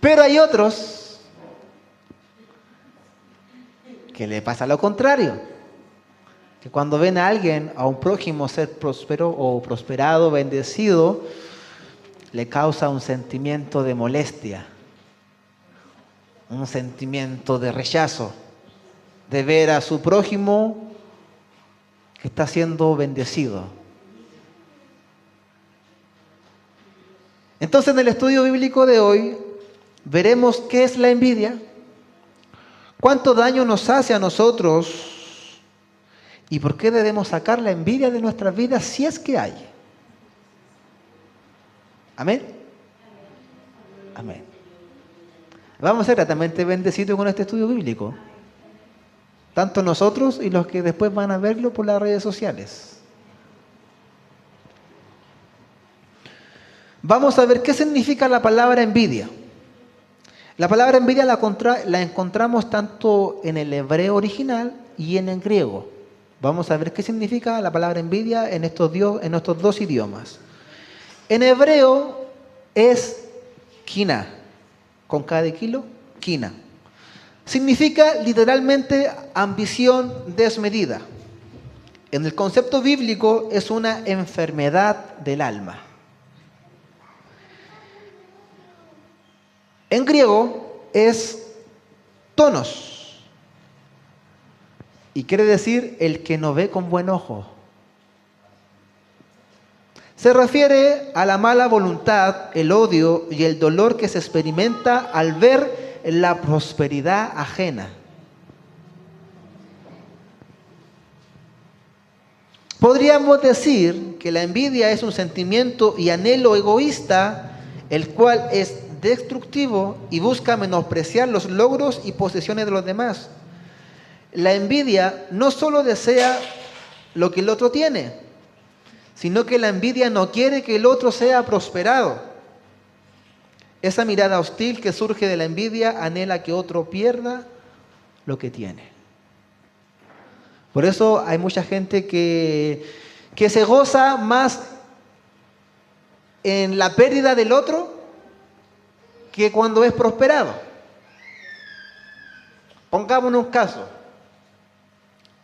Pero hay otros que le pasa lo contrario, que cuando ven a alguien, a un prójimo ser próspero o prosperado, bendecido, le causa un sentimiento de molestia, un sentimiento de rechazo, de ver a su prójimo que está siendo bendecido. Entonces, en el estudio bíblico de hoy, veremos qué es la envidia, cuánto daño nos hace a nosotros y por qué debemos sacar la envidia de nuestras vidas si es que hay. Amén. Amén. Vamos a ser gratamente bendecidos con este estudio bíblico, tanto nosotros y los que después van a verlo por las redes sociales. Vamos a ver qué significa la palabra envidia. La palabra envidia la encontramos tanto en el hebreo original y en el griego. Vamos a ver qué significa la palabra envidia en estos dos idiomas. En hebreo es quina, con K de kilo, quina. Significa literalmente ambición desmedida. En el concepto bíblico es una enfermedad del alma. En griego es tonos y quiere decir el que no ve con buen ojo. Se refiere a la mala voluntad, el odio y el dolor que se experimenta al ver la prosperidad ajena. Podríamos decir que la envidia es un sentimiento y anhelo egoísta, el cual es destructivo y busca menospreciar los logros y posesiones de los demás. La envidia no solo desea lo que el otro tiene, sino que la envidia no quiere que el otro sea prosperado. Esa mirada hostil que surge de la envidia anhela que otro pierda lo que tiene. Por eso hay mucha gente que se goza más en la pérdida del otro que cuando es prosperado. Pongámonos un caso.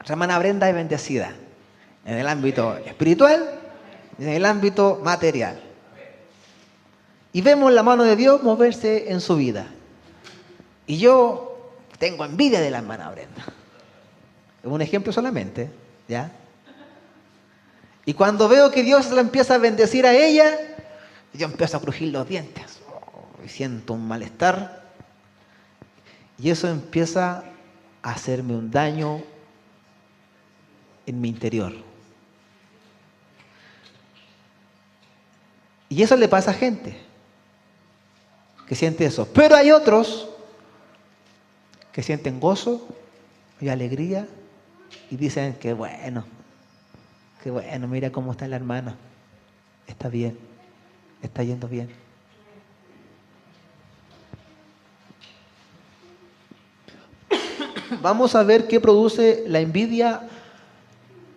La hermana Brenda es bendecida en el ámbito espiritual y en el ámbito material. Y vemos la mano de Dios moverse en su vida. Y yo tengo envidia de la hermana Brenda. Es un ejemplo solamente, ¿ya? Y cuando veo que Dios la empieza a bendecir a ella, yo empiezo a crujir los dientes. Y siento un malestar. Y eso empieza a hacerme un daño en mi interior. Y eso le pasa a gente que siente eso. Pero hay otros que sienten gozo y alegría y dicen que bueno, mira cómo está la hermana. Está bien, está yendo bien. Vamos a ver qué produce la envidia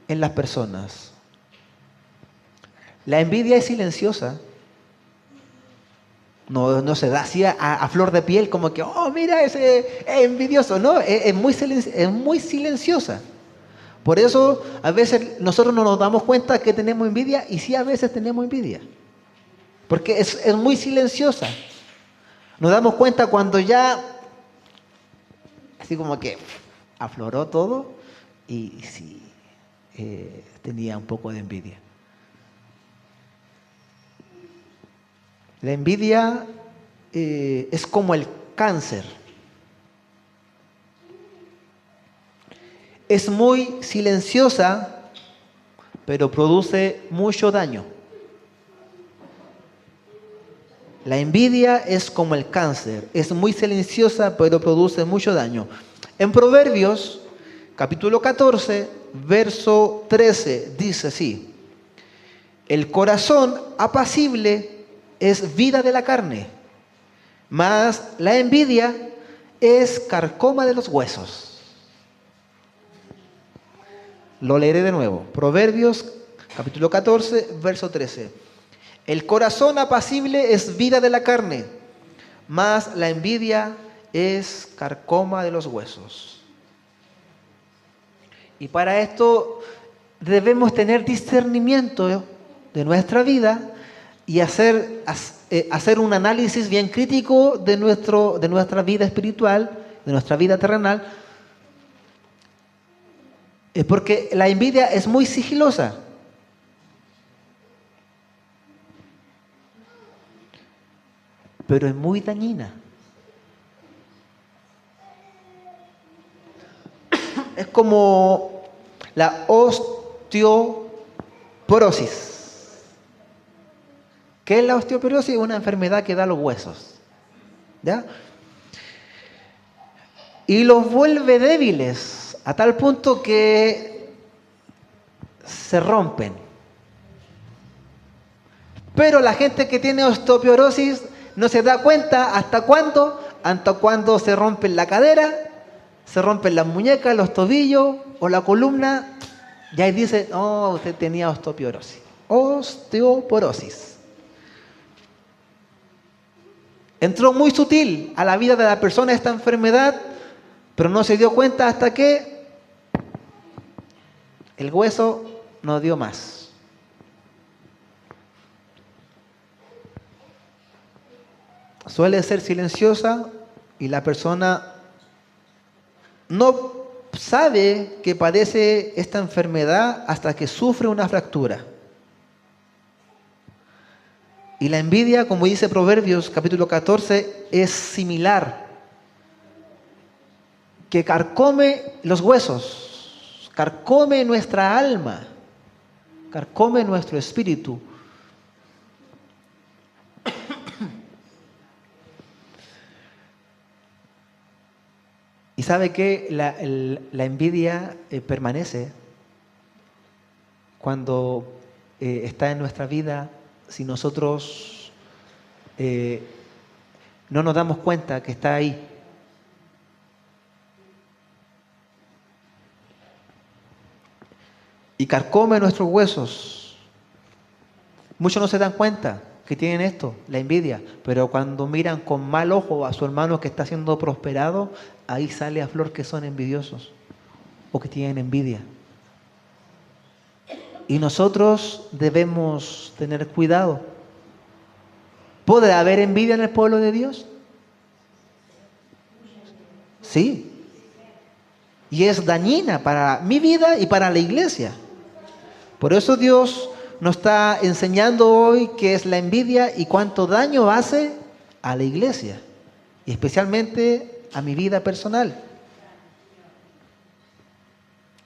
en las personas. La envidia es silenciosa. No se da así a flor de piel como que, oh, mira, ese es envidioso. No, es muy silenciosa. Por eso a veces nosotros no nos damos cuenta que tenemos envidia y sí a veces tenemos envidia. Porque es muy silenciosa. Nos damos cuenta cuando ya, así como que afloró todo y sí, tenía un poco de envidia. La envidia es como el cáncer. Es muy silenciosa, pero produce mucho daño. La envidia es como el cáncer. Es muy silenciosa, pero produce mucho daño. En Proverbios, capítulo 14, verso 13, dice así: el corazón apacible es vida de la carne, mas la envidia es carcoma de los huesos. Lo leeré de nuevo. Proverbios, capítulo 14, verso 13. El corazón apacible es vida de la carne, mas la envidia es carcoma de los huesos. Y para esto debemos tener discernimiento de nuestra vida y hacer un análisis bien crítico de nuestra vida espiritual, de nuestra vida terrenal, porque la envidia es muy sigilosa. Pero es muy dañina. Es como la osteoporosis. ¿Qué es la osteoporosis? Una enfermedad que da los huesos, ¿ya? Y los vuelve débiles a tal punto que se rompen. Pero la gente que tiene osteoporosis no se da cuenta hasta cuándo se rompen la cadera, se rompen las muñecas, los tobillos o la columna. Y ahí dice, oh, usted tenía osteoporosis. Osteoporosis. Entró muy sutil a la vida de la persona esta enfermedad, pero no se dio cuenta hasta que el hueso no dio más. Suele ser silenciosa y la persona no sabe que padece esta enfermedad hasta que sufre una fractura. Y la envidia, como dice Proverbios capítulo 14, es similar, que carcome los huesos, carcome nuestra alma, carcome nuestro espíritu. Y sabe que la envidia permanece cuando está en nuestra vida si nosotros no nos damos cuenta que está ahí. Y carcome nuestros huesos. Muchos no se dan cuenta que tienen esto, la envidia, pero cuando miran con mal ojo a su hermano que está siendo prosperado, ahí sale a flor que son envidiosos o que tienen envidia. Y nosotros debemos tener cuidado. ¿Puede haber envidia en el pueblo de Dios? Sí. Y es dañina para mi vida y para la iglesia. Por eso Dios nos está enseñando hoy qué es la envidia y cuánto daño hace a la iglesia, y especialmente a mi vida personal.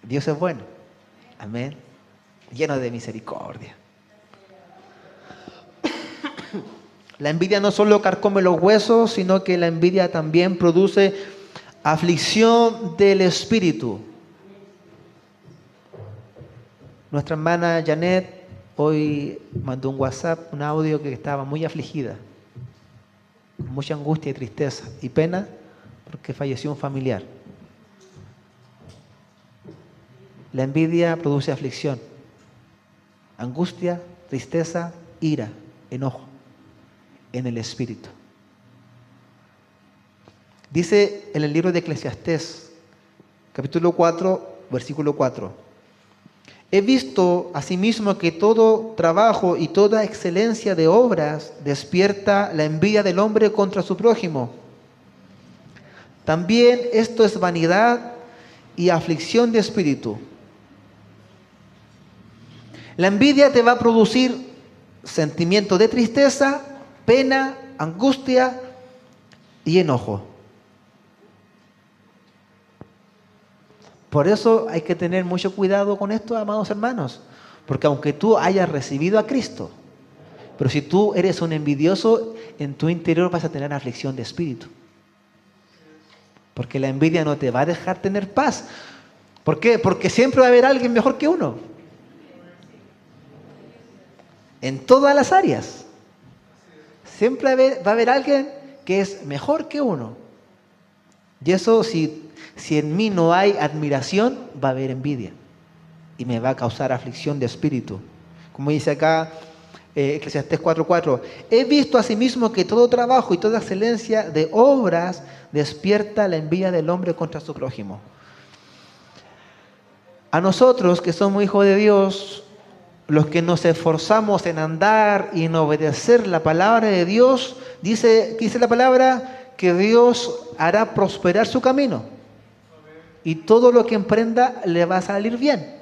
Dios es bueno. Amén. Lleno de misericordia. La envidia no solo carcome los huesos, sino que la envidia también produce aflicción del espíritu. Nuestra hermana Janet hoy mandó un WhatsApp, un audio que estaba muy afligida, con mucha angustia y tristeza y pena porque falleció un familiar. La envidia produce aflicción, angustia, tristeza, ira, enojo en el espíritu. Dice en el libro de Eclesiastés, capítulo 4, versículo 4. He visto asimismo que todo trabajo y toda excelencia de obras despierta la envidia del hombre contra su prójimo. También esto es vanidad y aflicción de espíritu. La envidia te va a producir sentimiento de tristeza, pena, angustia y enojo. Por eso hay que tener mucho cuidado con esto, amados hermanos, porque aunque tú hayas recibido a Cristo, pero si tú eres un envidioso, en tu interior vas a tener aflicción de espíritu. Porque la envidia no te va a dejar tener paz. ¿Por qué? Porque siempre va a haber alguien mejor que uno. En todas las áreas. Siempre va a haber alguien que es mejor que uno. Y eso, si en mí no hay admiración, va a haber envidia. Y me va a causar aflicción de espíritu. Como dice acá Eclesiastés 4:4. He visto asimismo que todo trabajo y toda excelencia de obras despierta la envidia del hombre contra su prójimo. A nosotros que somos hijos de Dios, los que nos esforzamos en andar y en obedecer la palabra de Dios, dice la palabra que Dios hará prosperar su camino. Y todo lo que emprenda le va a salir bien.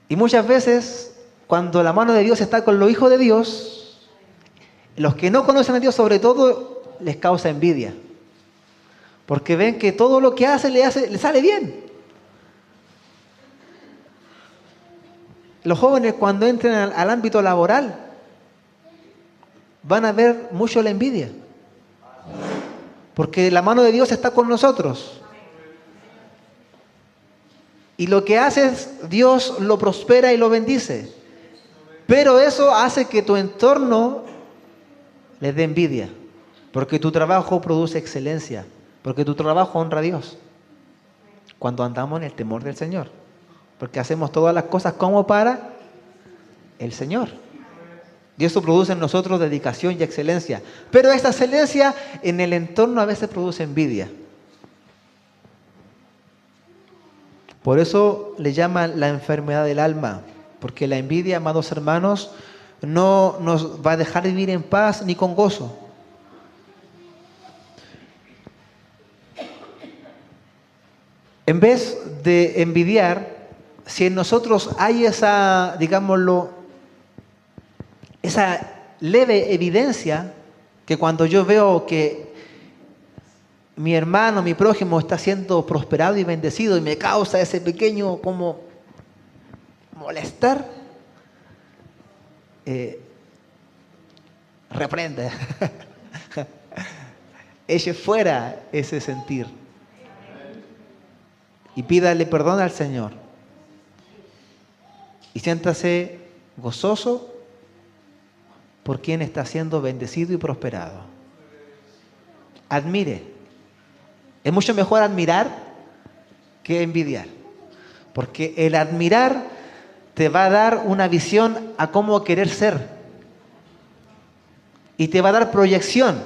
Y muchas veces, cuando la mano de Dios está con los hijos de Dios, los que no conocen a Dios sobre todo, les causa envidia. Porque ven que todo lo que hace le sale bien. Los jóvenes cuando entren al ámbito laboral van a ver mucho la envidia. Porque la mano de Dios está con nosotros. Y lo que haces, Dios lo prospera y lo bendice. Pero eso hace que tu entorno les dé envidia. Porque tu trabajo produce excelencia. Porque tu trabajo honra a Dios. Cuando andamos en el temor del Señor. Porque hacemos todas las cosas como para el Señor. Y eso produce en nosotros dedicación y excelencia. Pero esta excelencia en el entorno a veces produce envidia. Por eso le llaman la enfermedad del alma. Porque la envidia, amados hermanos, no nos va a dejar vivir en paz ni con gozo. En vez de envidiar, si en nosotros hay esa, digámoslo, esa leve evidencia que cuando yo veo que mi hermano, mi prójimo está siendo prosperado y bendecido y me causa ese pequeño como molestar, reprende, eche fuera ese sentir y pídale perdón al Señor y siéntase gozoso por quien está siendo bendecido y prosperado. Admire. Es mucho mejor admirar que envidiar. Porque el admirar te va a dar una visión a cómo querer ser. Y te va a dar proyección.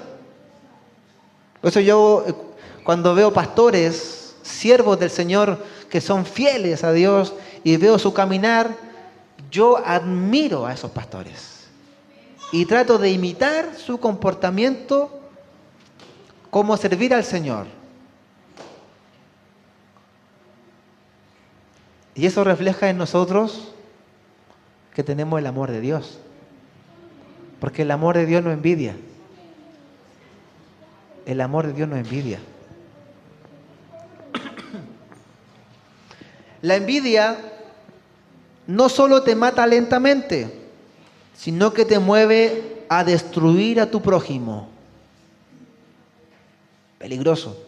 Por eso yo, cuando veo pastores, siervos del Señor, que son fieles a Dios, y veo su caminar, yo admiro a esos pastores. Y trato de imitar su comportamiento como servir al Señor. Y eso refleja en nosotros que tenemos el amor de Dios. Porque el amor de Dios no envidia. El amor de Dios no envidia. La envidia no solo te mata lentamente, sino que te mueve a destruir a tu prójimo. Peligroso.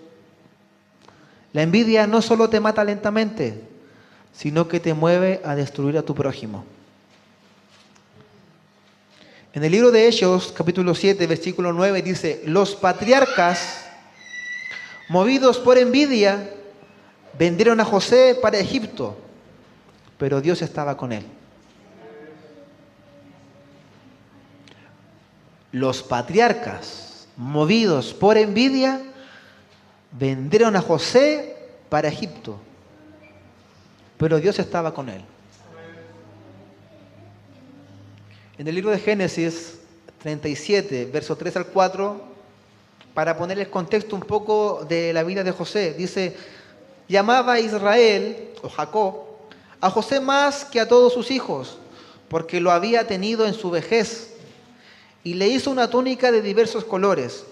La envidia no solo te mata lentamente, sino que te mueve a destruir a tu prójimo. En el libro de Hechos, capítulo 7, versículo 9, dice: los patriarcas, movidos por envidia, vendieron a José para Egipto, pero Dios estaba con él. Los patriarcas, movidos por envidia, vendieron a José para Egipto, pero Dios estaba con él. En el libro de Génesis 37, versos 3 al 4, para poner el contexto un poco de la vida de José, dice: llamaba a Israel, o Jacob, a José más que a todos sus hijos, porque lo había tenido en su vejez, y le hizo una túnica de diversos colores.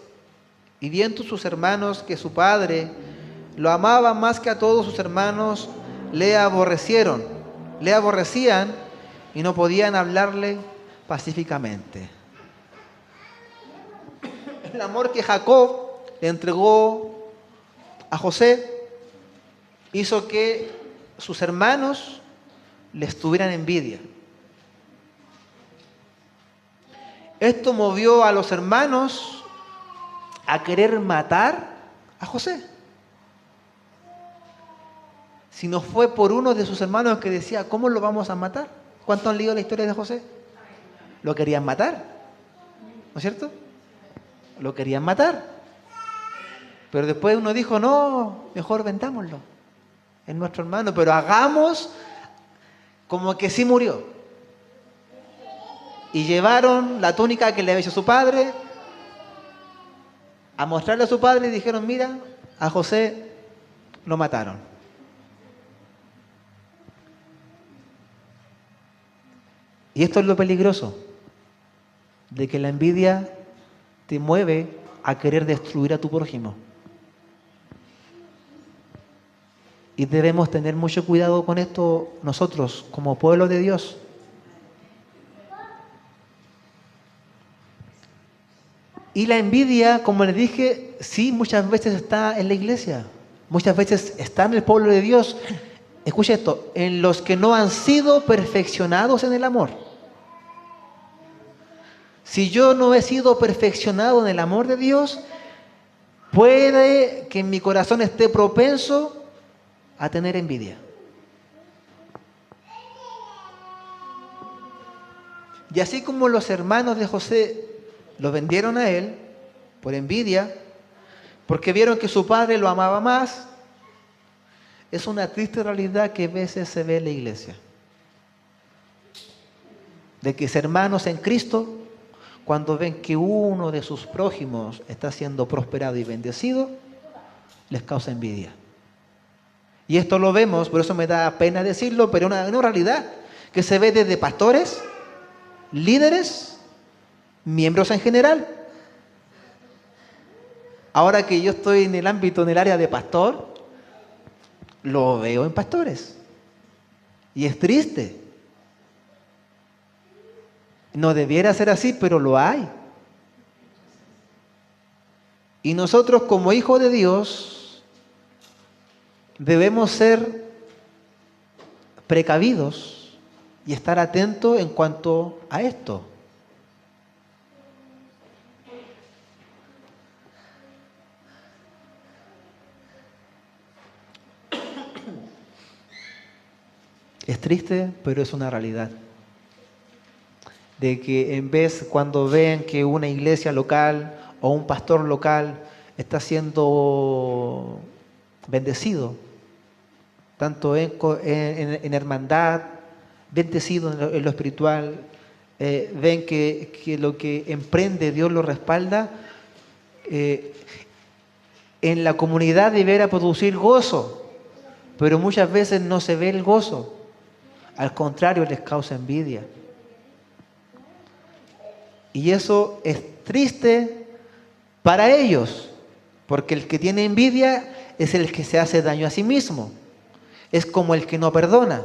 Y viendo sus hermanos que su padre lo amaba más que a todos sus hermanos, le aborrecían y no podían hablarle pacíficamente. El amor que Jacob le entregó a José hizo que sus hermanos le tuvieran envidia. Esto movió a los hermanos a querer matar a José. sino fue por uno de sus hermanos que decía, ¿cómo lo vamos a matar? ¿Cuántos han leído la historia de José? Lo querían matar, ¿no es cierto? Lo querían matar. Pero después uno dijo, no, mejor vendámoslo. Es nuestro hermano, pero hagamos como que sí murió. Y llevaron la túnica que le había hecho su padre a mostrarle a su padre y dijeron, mira, a José lo mataron. Y esto es lo peligroso, de que la envidia te mueve a querer destruir a tu prójimo. Y debemos tener mucho cuidado con esto nosotros, como pueblo de Dios. Y la envidia, como les dije, sí, muchas veces está en la iglesia. Muchas veces está en el pueblo de Dios. Escucha esto, en los que no han sido perfeccionados en el amor. Si yo no he sido perfeccionado en el amor de Dios, puede que en mi corazón esté propenso a tener envidia. Y así como los hermanos de José lo vendieron a él por envidia, porque vieron que su padre lo amaba más, es una triste realidad que a veces se ve en la iglesia. De que hermanos en Cristo, cuando ven que uno de sus prójimos está siendo prosperado y bendecido, les causa envidia. Y esto lo vemos, por eso me da pena decirlo, pero es una realidad que se ve desde pastores, líderes, miembros en general. Ahora que yo estoy en el ámbito, en el área de pastor, lo veo en pastores. Y es triste. No debiera ser así, pero lo hay. Y nosotros como hijos de Dios debemos ser precavidos y estar atentos en cuanto a esto. Es triste, pero es una realidad. De que en vez, cuando ven que una iglesia local o un pastor local está siendo bendecido, tanto en hermandad, bendecido en lo espiritual, ven que lo que emprende Dios lo respalda, en la comunidad deberá producir gozo, pero muchas veces no se ve el gozo. Al contrario, les causa envidia. Y eso es triste para ellos, porque el que tiene envidia es el que se hace daño a sí mismo. Es como el que no perdona.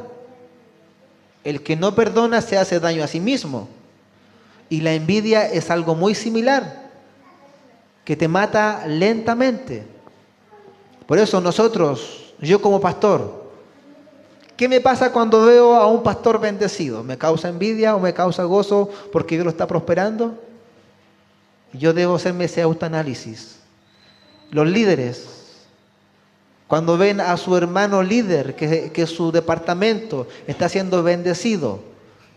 El que no perdona se hace daño a sí mismo. Y la envidia es algo muy similar, que te mata lentamente. Por eso nosotros, yo como pastor, ¿qué me pasa cuando veo a un pastor bendecido? ¿Me causa envidia o me causa gozo porque Dios lo está prosperando? Yo debo hacerme ese autoanálisis. Los líderes, cuando ven a su hermano líder, que su departamento está siendo bendecido,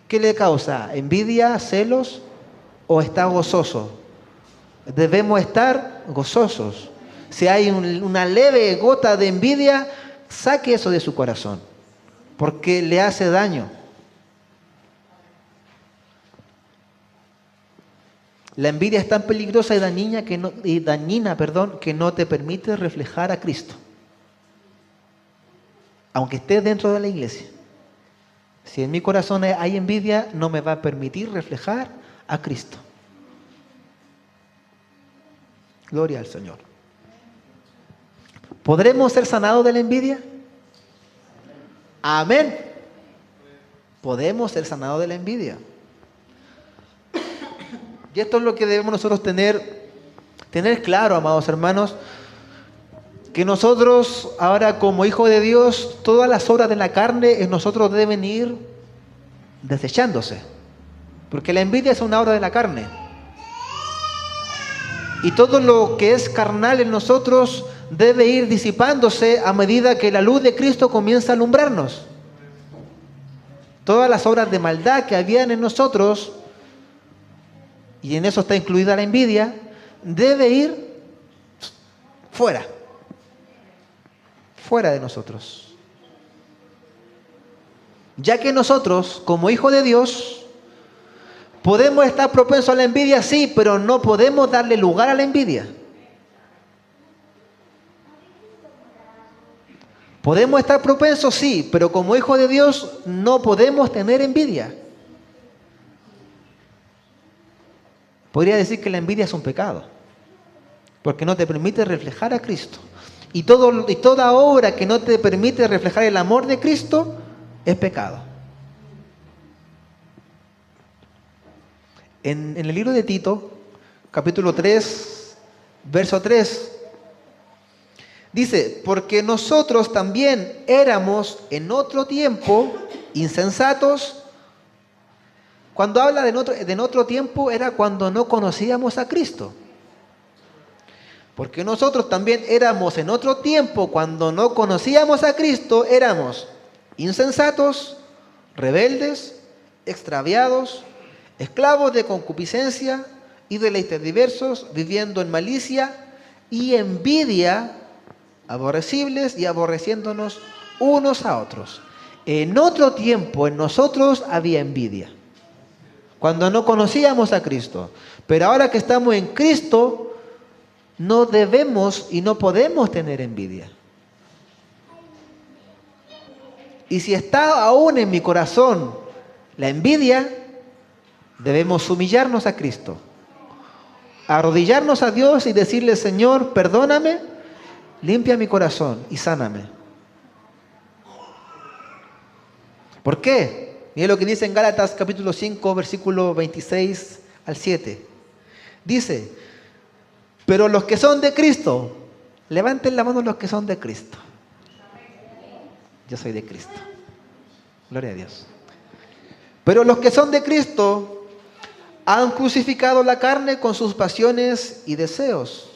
¿qué le causa? ¿Envidia, celos o está gozoso? Debemos estar gozosos. Si hay una leve gota de envidia, saque eso de su corazón, porque le hace daño. La envidia es tan peligrosa y dañina que no te permite reflejar a Cristo. Aunque estés dentro de la iglesia. Si en mi corazón hay envidia, no me va a permitir reflejar a Cristo. Gloria al Señor. ¿Podremos ser sanados de la envidia? Amén. Podemos ser sanados de la envidia. Y esto es lo que debemos nosotros tener claro, amados hermanos, que nosotros ahora como hijos de Dios, todas las obras de la carne en nosotros deben ir desechándose. Porque la envidia es una obra de la carne. Y todo lo que es carnal en nosotros debe ir disipándose a medida que la luz de Cristo comienza a alumbrarnos. Todas las obras de maldad que habían en nosotros, y en eso está incluida la envidia, debe ir fuera de nosotros. Ya que nosotros, como hijos de Dios, podemos estar propensos a la envidia, sí, pero no podemos darle lugar a la envidia. Podemos estar propensos, sí, pero como hijos de Dios no podemos tener envidia. Podría decir que la envidia es un pecado, porque no te permite reflejar a Cristo. Y toda obra que no te permite reflejar el amor de Cristo es pecado. En el libro de Tito, capítulo 3, verso 3, dice, porque nosotros también éramos en otro tiempo insensatos. Cuando habla de en otro tiempo era cuando no conocíamos a Cristo. Porque nosotros también éramos en otro tiempo cuando no conocíamos a Cristo, éramos insensatos, rebeldes, extraviados, esclavos de concupiscencia y deleites diversos, viviendo en malicia y envidia, aborrecibles y aborreciéndonos unos a otros. En otro tiempo en nosotros había envidia, cuando no conocíamos a Cristo. Pero ahora que estamos en Cristo, no debemos y no podemos tener envidia. Y si está aún en mi corazón la envidia, debemos humillarnos a Cristo, arrodillarnos a Dios y decirle, Señor, perdóname, limpia mi corazón y sáname. ¿Por qué? Mira lo que dice en Gálatas capítulo 5, versículo 26 al 7. Dice, pero los que son de Cristo, levanten la mano los que son de Cristo. Yo soy de Cristo. Gloria a Dios. Pero los que son de Cristo han crucificado la carne con sus pasiones y deseos.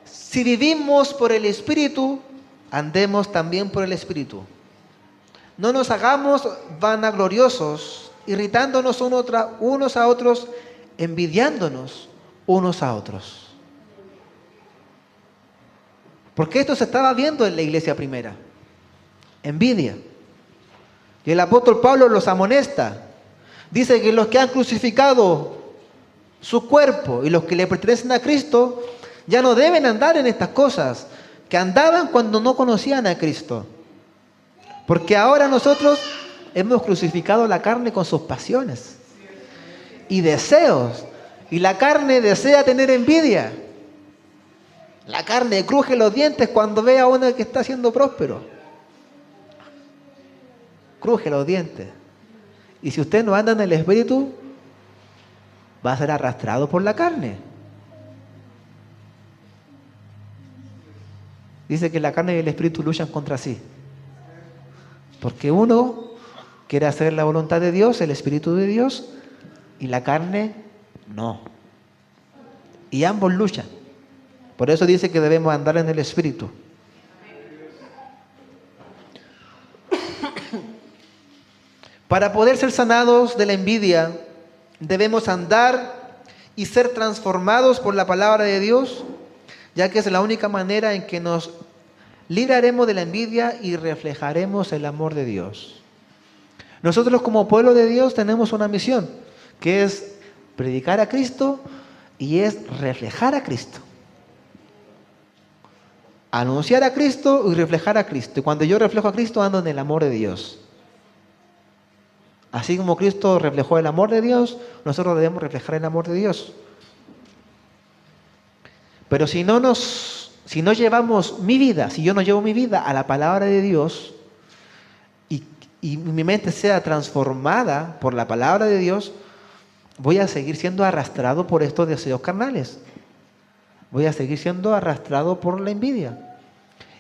Si vivimos por el Espíritu, andemos también por el Espíritu. No nos hagamos vanagloriosos, irritándonos unos a otros, envidiándonos unos a otros. Porque esto se estaba viendo en la iglesia primera. Envidia. Y el apóstol Pablo los amonesta. Dice que los que han crucificado su cuerpo y los que le pertenecen a Cristo ya no deben andar en estas cosas que andaban cuando no conocían a Cristo. Porque ahora nosotros hemos crucificado la carne con sus pasiones y deseos. Y la carne desea tener envidia. La carne cruje los dientes cuando ve a uno que está siendo próspero. Cruje los dientes. Y si usted no anda en el Espíritu, va a ser arrastrado por la carne. Dice que la carne y el Espíritu luchan contra sí. Porque uno quiere hacer la voluntad de Dios, el Espíritu de Dios, y la carne no. Y ambos luchan. Por eso dice que debemos andar en el Espíritu. Para poder ser sanados de la envidia, debemos andar y ser transformados por la palabra de Dios, ya que es la única manera en que nos libraremos de la envidia y reflejaremos el amor de Dios. Nosotros como pueblo de Dios tenemos una misión, que es predicar a Cristo y es reflejar a Cristo. Anunciar a Cristo y reflejar a Cristo. Y cuando yo reflejo a Cristo, ando en el amor de Dios. Así como Cristo reflejó el amor de Dios, nosotros debemos reflejar el amor de Dios. Pero si no llevamos mi vida, si yo no llevo mi vida a la palabra de Dios y mi mente sea transformada por la palabra de Dios, voy a seguir siendo arrastrado por estos deseos carnales. Voy a seguir siendo arrastrado por la envidia.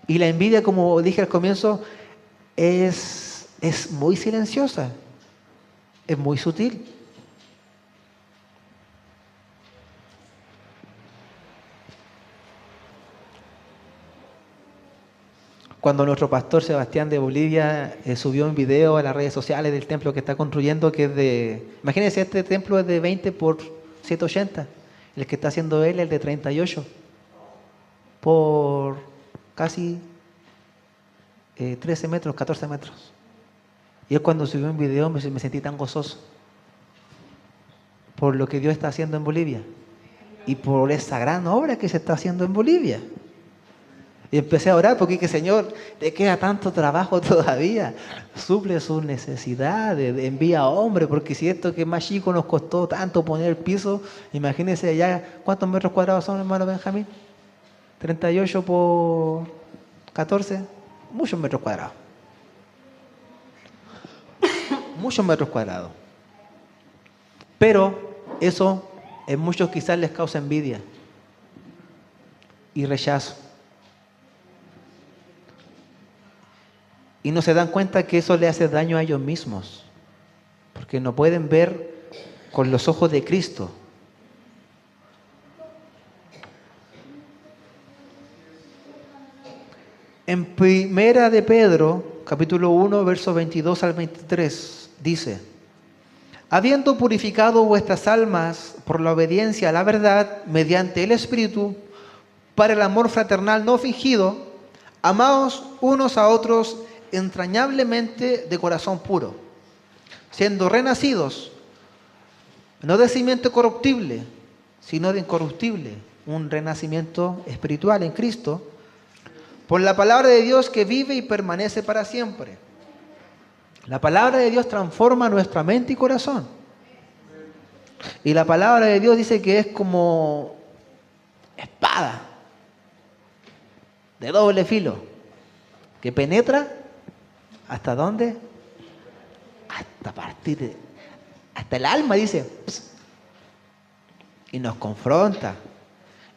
Y la envidia, como dije al comienzo, es muy silenciosa, es muy sutil. Cuando nuestro pastor Sebastián de Bolivia subió un video a las redes sociales del templo que está construyendo, que es de... Imagínense, este templo es de 20 por 780. El que está haciendo él es de 38 por casi 13 metros, 14 metros. Y él cuando subió un video me sentí tan gozoso por lo que Dios está haciendo en Bolivia y por esa gran obra que se está haciendo en Bolivia. Y empecé a orar porque dije, Señor, le queda tanto trabajo todavía. Suple sus necesidades, envía hombres, porque si esto que es más chico nos costó tanto poner el piso, imagínense allá, ¿cuántos metros cuadrados son, hermano Benjamín? 38 por 14, muchos metros cuadrados. Muchos metros cuadrados. Pero eso en muchos quizás les causa envidia y rechazo. Y no se dan cuenta que eso le hace daño a ellos mismos, porque no pueden ver con los ojos de Cristo. En Primera de Pedro, capítulo 1, versos 22 al 23, dice: habiendo purificado vuestras almas por la obediencia a la verdad, mediante el Espíritu, para el amor fraternal no fingido, amaos unos a otros entrañablemente de corazón puro, siendo renacidos, no de simiente corruptible, sino de incorruptible, un renacimiento espiritual en Cristo, por la palabra de Dios que vive y permanece para siempre. La palabra de Dios transforma nuestra mente y corazón. Y la palabra de Dios dice que es como espada de doble filo, que penetra ¿hasta dónde? Hasta el alma, dice. Y nos confronta.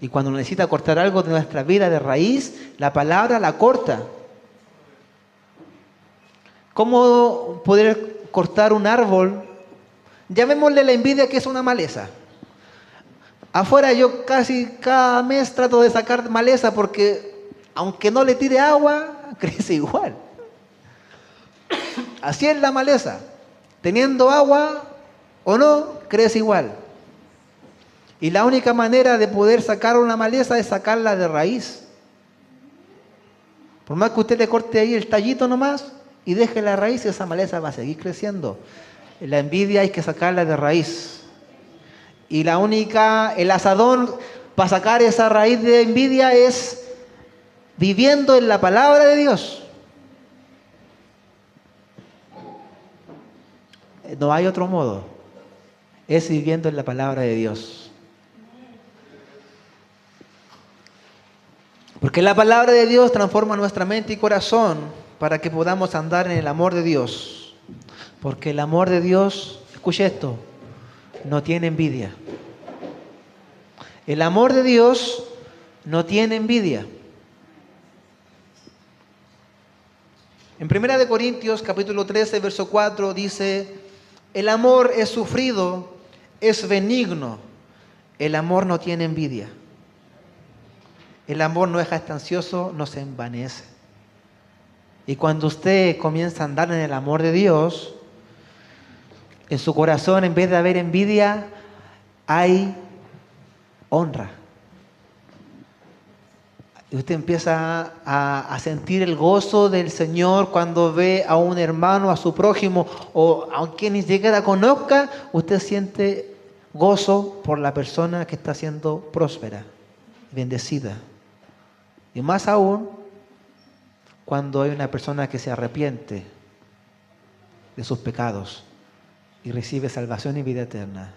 Y cuando necesita cortar algo de nuestra vida de raíz, la palabra la corta. ¿Cómo poder cortar un árbol? Llamémosle la envidia, que es una maleza. Afuera yo casi cada mes trato de sacar maleza porque aunque no le tire agua, crece igual. Así es la maleza. Teniendo agua o no, crece igual. Y la única manera de poder sacar una maleza es sacarla de raíz. Por más que usted le corte ahí el tallito nomás y deje la raíz, esa maleza va a seguir creciendo. La envidia hay que sacarla de raíz. Y el asadón para sacar esa raíz de envidia es viviendo en la palabra de Dios. No hay otro modo. Es viviendo en la palabra de Dios. Porque la palabra de Dios transforma nuestra mente y corazón para que podamos andar en el amor de Dios. Porque el amor de Dios, escuche esto, no tiene envidia. El amor de Dios no tiene envidia. En 1 Corintios capítulo 13, verso 4 dice: el amor es sufrido, es benigno. El amor no tiene envidia. El amor no es jactancioso, no se envanece. Y cuando usted comienza a andar en el amor de Dios, en su corazón, en vez de haber envidia, hay honra. Y usted empieza a sentir el gozo del Señor cuando ve a un hermano, a su prójimo, o aunque ni siquiera conozca, usted siente gozo por la persona que está siendo próspera, bendecida. Y más aún cuando hay una persona que se arrepiente de sus pecados y recibe salvación y vida eterna.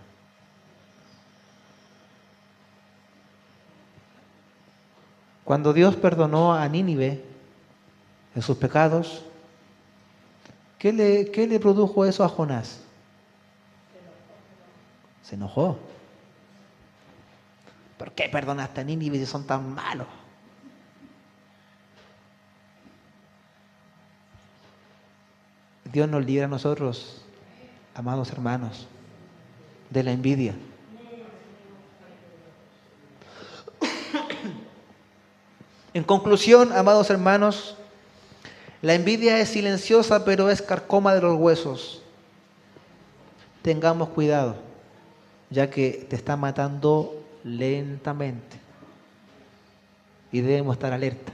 Cuando Dios perdonó a Nínive de sus pecados, ¿qué le produjo eso a Jonás? Se enojó. ¿Por qué perdonaste a Nínive si son tan malos? Dios nos libra a nosotros, amados hermanos, de la envidia. En conclusión, amados hermanos, La envidia es silenciosa, pero es carcoma de los huesos. Tengamos cuidado, ya que te está matando lentamente. Y debemos estar alerta.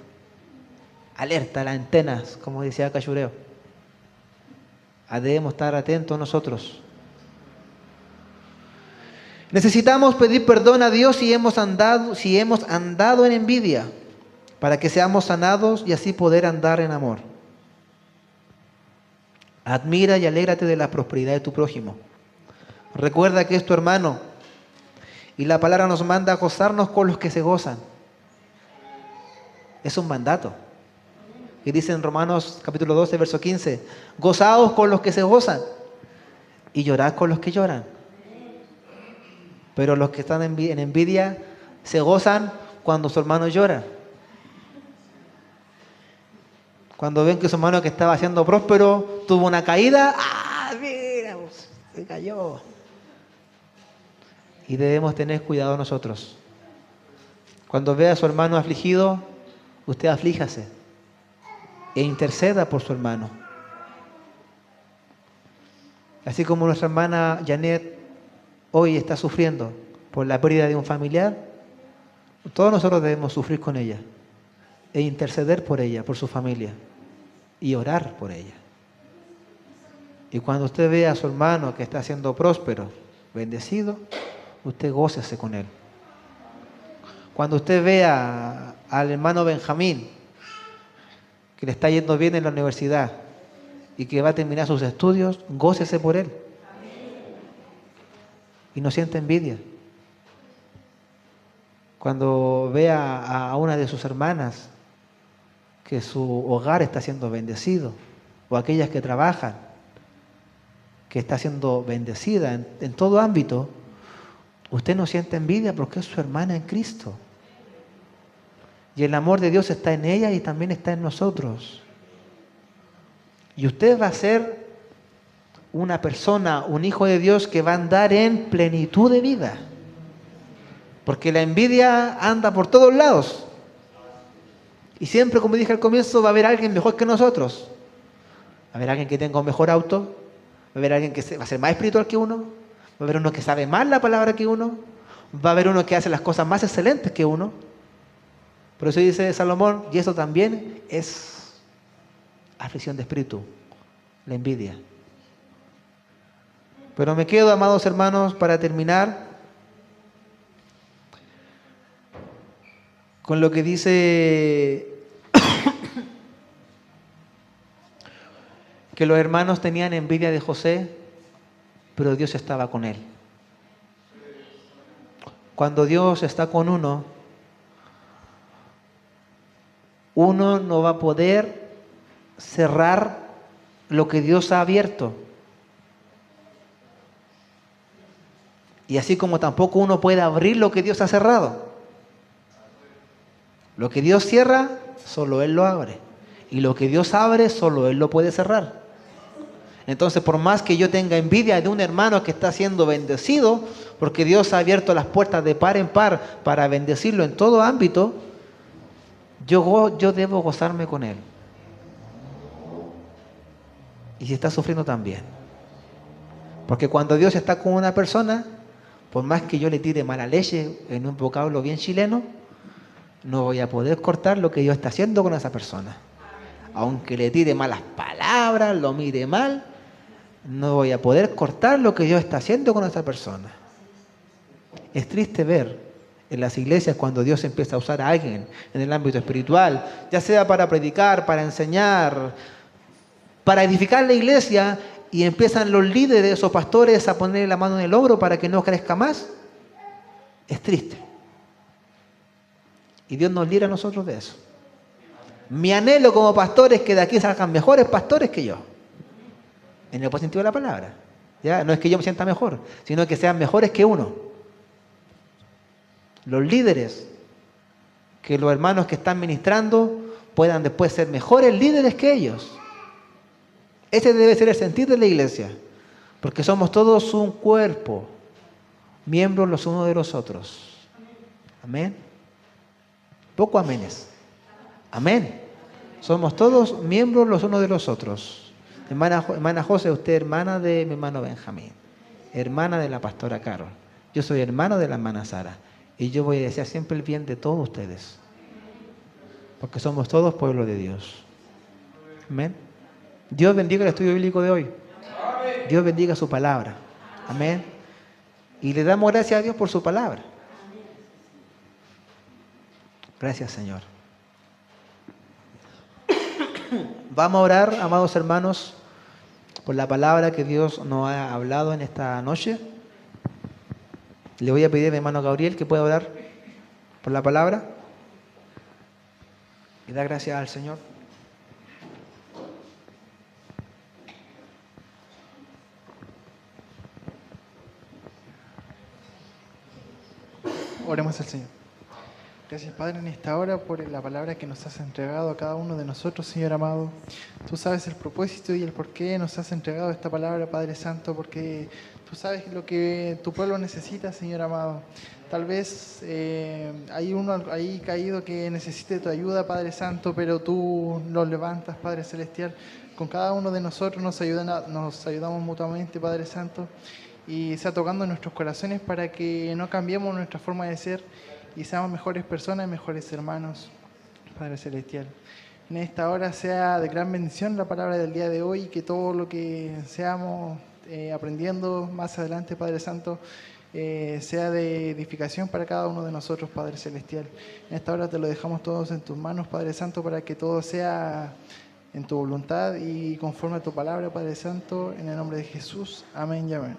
Alerta, las antenas, como decía Cachureo. Debemos estar atentos nosotros. Necesitamos pedir perdón a Dios si hemos andado en envidia, para que seamos sanados y así poder andar en amor. Admira y alégrate de la prosperidad de tu prójimo. Recuerda que es tu hermano y la palabra nos manda a gozarnos con los que se gozan. Es un mandato. Y dice en Romanos capítulo 12, verso 15, gozaos con los que se gozan y llorad con los que lloran. Pero los que están en envidia se gozan cuando su hermano llora. Cuando ven que su hermano que estaba siendo próspero tuvo una caída, ¡ah, mira! Se cayó. Y debemos tener cuidado nosotros. Cuando vea a su hermano afligido, usted aflíjase e interceda por su hermano. Así como nuestra hermana Janet hoy está sufriendo por la pérdida de un familiar, todos nosotros debemos sufrir con ella e interceder por ella, por su familia y orar por ella. Y cuando usted vea a su hermano que está siendo próspero, bendecido, usted gócese con él. Cuando usted vea al hermano Benjamín que le está yendo bien en la universidad y que va a terminar sus estudios, gócese por él. Y no sienta envidia. Cuando vea a una de sus hermanas que su hogar está siendo bendecido, o aquellas que trabajan, que está siendo bendecida en todo ámbito, usted no siente envidia porque es su hermana en Cristo. Y el amor de Dios está en ella y también está en nosotros. Y usted va a ser una persona, un hijo de Dios que va a andar en plenitud de vida. Porque la envidia anda por todos lados. Y siempre, como dije al comienzo, va a haber alguien mejor que nosotros. Va a haber alguien que tenga un mejor auto. Va a haber alguien que va a ser más espiritual que uno. Va a haber uno que sabe más la palabra que uno. Va a haber uno que hace las cosas más excelentes que uno. Por eso dice Salomón, y eso también es aflicción de espíritu, la envidia. Pero me quedo, amados hermanos, para terminar, con lo que dice que los hermanos tenían envidia de José, pero Dios estaba con él. Cuando Dios está con uno no va a poder cerrar lo que Dios ha abierto. Y así como tampoco uno puede abrir lo que Dios ha cerrado. Lo que Dios cierra, solo Él lo abre. Y lo que Dios abre, solo Él lo puede cerrar. Entonces, por más que yo tenga envidia de un hermano que está siendo bendecido, porque Dios ha abierto las puertas de par en par para bendecirlo en todo ámbito, yo debo gozarme con él. Y si está sufriendo también. Porque cuando Dios está con una persona, por más que yo le tire mala leche en un vocablo bien chileno, no voy a poder cortar lo que Dios está haciendo con esa persona. Aunque le tire malas palabras, lo mire mal, no voy a poder cortar lo que Dios está haciendo con esa persona. Es triste ver en las iglesias cuando Dios empieza a usar a alguien en el ámbito espiritual, ya sea para predicar, para enseñar, para edificar la iglesia, y empiezan los líderes o pastores a poner la mano en el hombro para que no crezca más. Es triste. Y Dios nos libre a nosotros de eso. Mi anhelo como pastor es que de aquí salgan mejores pastores que yo. En el buen sentido de la palabra. ¿Ya? No es que yo me sienta mejor, sino que sean mejores que uno. Los líderes, que los hermanos que están ministrando puedan después ser mejores líderes que ellos. Ese debe ser el sentir de la iglesia. Porque somos todos un cuerpo, miembros los unos de los otros. Amén. Poco aménes. Amén. Somos todos miembros los unos de los otros. Hermana José, usted hermana de mi hermano Benjamín, hermana de la pastora Carol. Yo soy hermano de la hermana Sara. Y yo voy a desear siempre el bien de todos ustedes. Porque somos todos pueblo de Dios. Amén. Dios bendiga el estudio bíblico de hoy. Dios bendiga su palabra. Amén. Y le damos gracias a Dios por su palabra. Gracias, Señor. Vamos a orar, amados hermanos, por la palabra que Dios nos ha hablado en esta noche. Le voy a pedir a mi hermano Gabriel que pueda orar por la palabra y dar gracias al Señor. Oremos al Señor. Gracias, Padre, en esta hora por la palabra que nos has entregado a cada uno de nosotros, Señor amado. Tú sabes el propósito y el por qué nos has entregado esta palabra, Padre Santo, porque tú sabes lo que tu pueblo necesita, Señor amado. Tal vez hay uno ahí caído que necesite tu ayuda, Padre Santo, pero tú los levantas, Padre Celestial. Con cada uno de nosotros nos ayudamos mutuamente, Padre Santo, y sea tocando nuestros corazones para que no cambiemos nuestra forma de ser y seamos mejores personas, mejores hermanos, Padre Celestial. En esta hora sea de gran bendición la palabra del día de hoy y que todo lo que seamos aprendiendo más adelante, Padre Santo, sea de edificación para cada uno de nosotros, Padre Celestial. En esta hora te lo dejamos todos en tus manos, Padre Santo, para que todo sea en tu voluntad y conforme a tu palabra, Padre Santo, en el nombre de Jesús. Amén y amén.